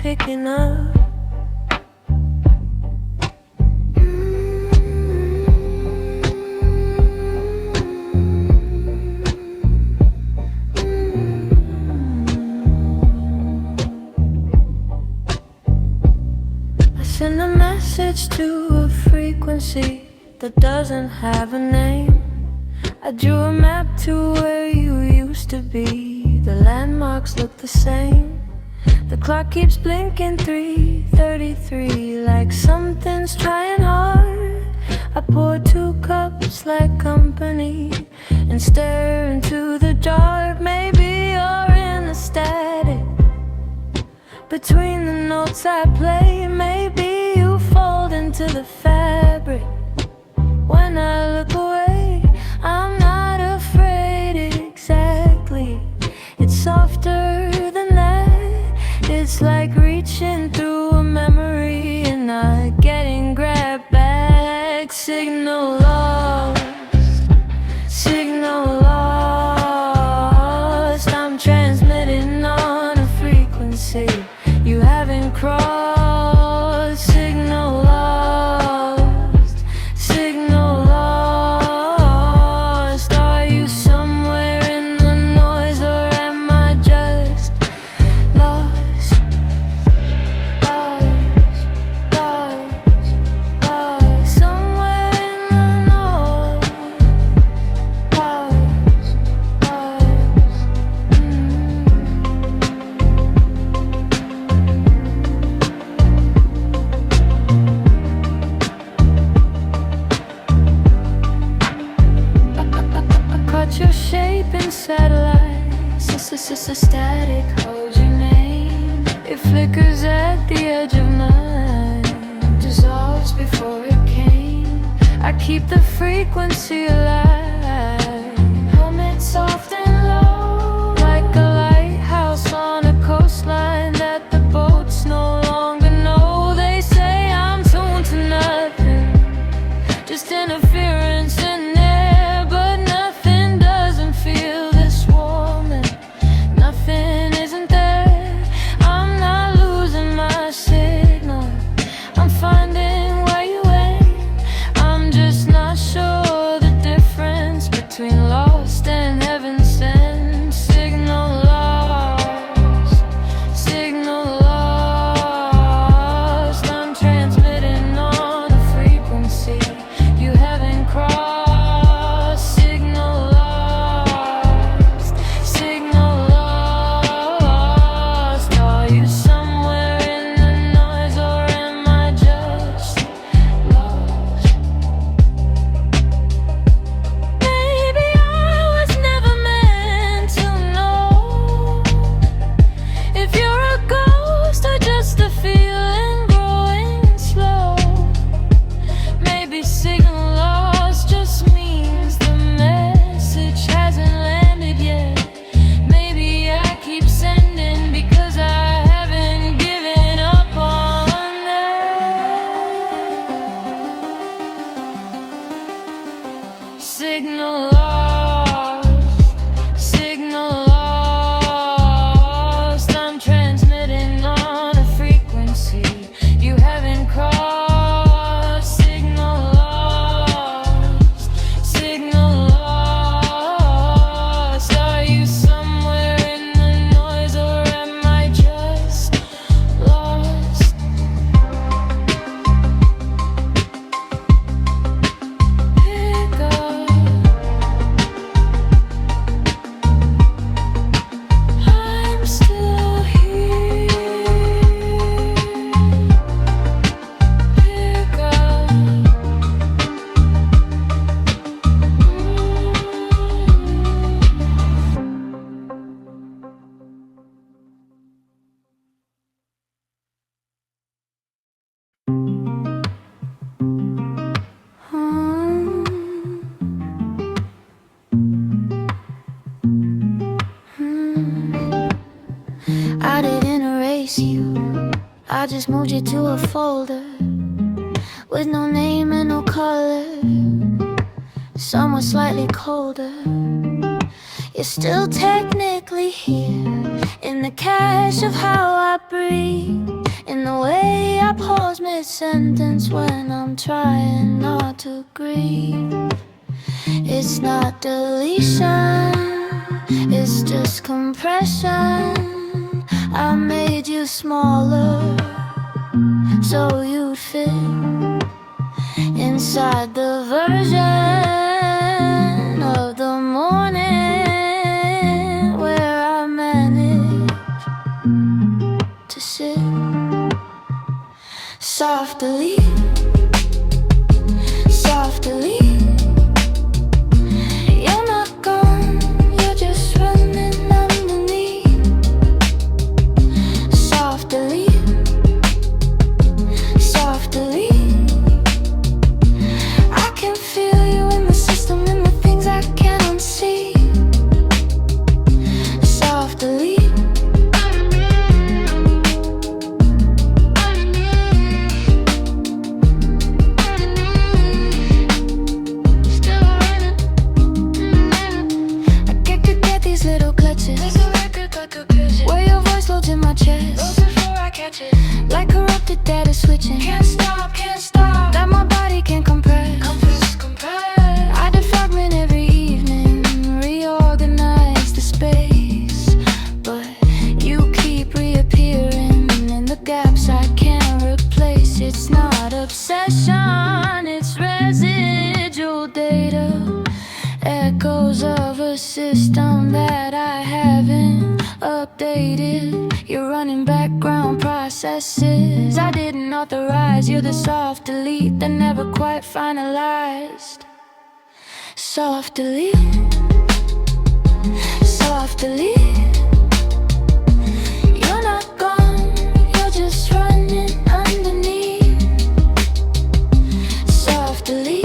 picking up. Send a message to a frequency that doesn't have a name. I drew a map to where you used to be. The landmarks look the same. The clock keeps blinking 3:33, like something's trying hard. I pour 2 cups like company and stare into the dark. Maybe you're in the static between the notes I play. Maybe you fold into the fabric. When I look away, I'm not afraid exactly. It's softer than that. It's like reaching through a memory and not getting grabbed back. Signal lost, signal lost. I'm transmitting on a frequency you haven't crossed. Signal lost, signal lost. Are you somewhere in the noise or am I just lost? Lost, lost, lost. Somewhere in the noise. Lost, lost. Your shape in satellites, it's a static, hold your name. It flickers at the edge of night, dissolves before it came. I keep the frequency alive, hum it soft and low, like a lighthouse on a coastline that the boats no longer know. They say I'm tuned to nothing, just interference in there, but nothing doesn't feel this warm and nothing isn't there. I'm not losing my signal, I'm finding where you went. I'm just not sure the difference between lost and heaven sent. Signal lost, signal lost. I'm transmitting on a frequency you haven't crossed. Signal lost, signal lost. Are you somewhere in the noise or am I just lost? Maybe I was never meant to know if you're a ghost or just a feeling growing slow. Maybe signal lost just means the message hasn't landed yet. Maybe I keep sending because I haven't given up on that. Signal lost, signal lost. I'm transmitting on a frequency you haven't crossed. Signal lost, signal lost. Are you somewhere in the noise or am I just lost? Pick up. I'm still here. Pick up. I didn't erase you, I just moved you to a folder with no name and no color, somewhere slightly colder. You're still technically here, in the cache of how I breathe, in the way I pause mid-sentence when I'm trying not to grieve. It's not deletion, it's just compression. I made you smaller so you'd fit inside the version of the morning where I manage to sit softly, softly. You're not gone, you're just running underneath. Softly, softly. I can feel you in the system, in the things I can't unsee. Softly. Where your voice loads in my chest, before I catch it, like corrupted data switching. Can't stop, that my body can't compress. I defragment every evening, reorganize the space, but you keep reappearing in the gaps I can't replace. It's not obsession, it's residual data, echoes of a system that I haven't updated. You're running background processes I didn't authorize. You're the soft delete that never quite finalized. Softly, softly. You're not gone, you're just running underneath. Softly,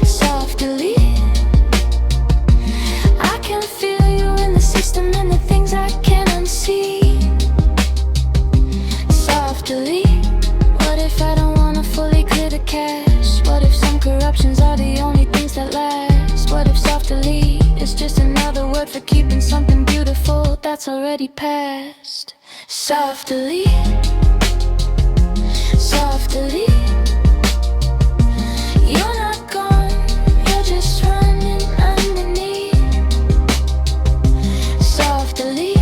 softly. I can feel you in the system and the things I can't unsee. Softly. What if I don't wanna fully clear the cache? What if some corruptions are the only things that last? What if softly is just another word for keeping something beautiful that's already past? Softly, softly. You're not gone, you're just running underneath. Softly,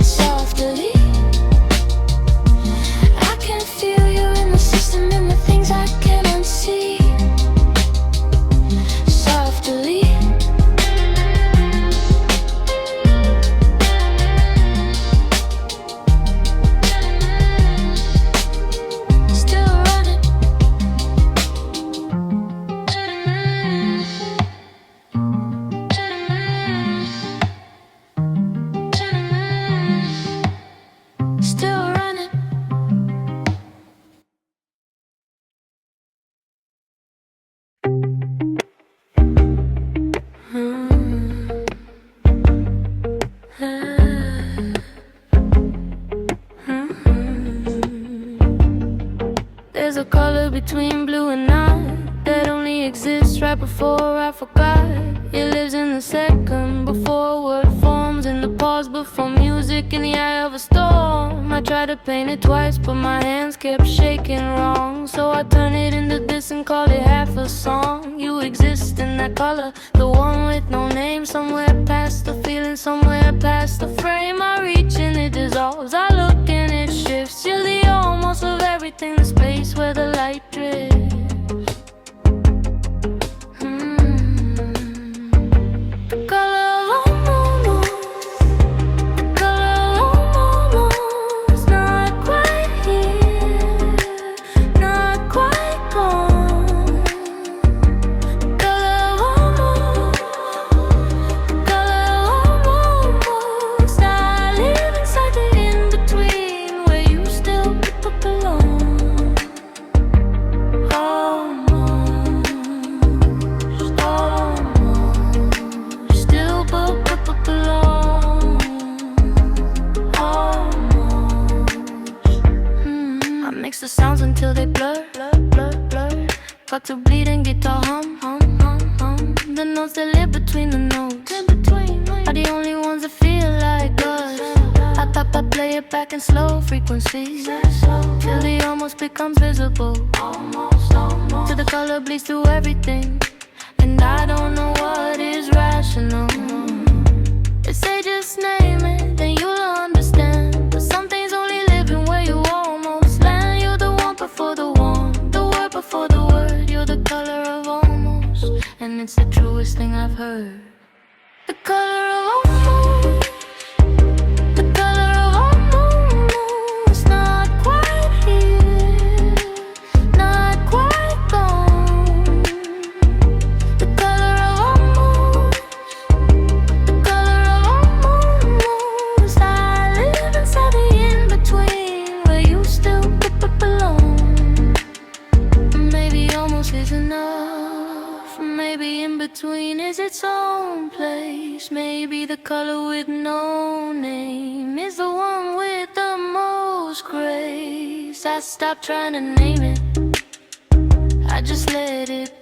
softly. I can feel you in the system and the things I can't unsee. Softly. Still running. Still running. There's a color between blue and night that only exists right before I forgot. It lives in the second before word forms, in the pause before music, in the eye of a storm. I tried to paint it twice, but my hands kept shaking wrong. So I turn it into this and call it half a song. You exist in that color, the one with no name. Somewhere past the feeling, somewhere past the frame. I reach and it dissolves, I look and it shifts. You're the almost of everything, the space where the light drifts. The color of almost, the color of almost. Not quite here, not quite gone. The color of almost, the color of almost. I live inside the in-between where you still belong. Almost, almost. Still belong. Almost. I mix the sounds until they blur, blur, blur, blur. Cut to bleeding guitar hum, hum, hum, hum. The I play it back in slow frequencies till the almost becomes visible, till the color bleeds through everything, and I don't know what is rational. They say just name it, then you'll understand. But some things only living where you almost land. You're the one before the one, the word before the word. You're the color of almost, and it's the truest thing I've heard. The color of almost, the color of almost. Not quite here, not quite gone. The color of almost, the color of almost. I live inside the in-between, where you still belong. Maybe almost is enough. Maybe in between is its own place. Maybe the color with no name is the one with the most grace. I stopped trying to name it, I just let it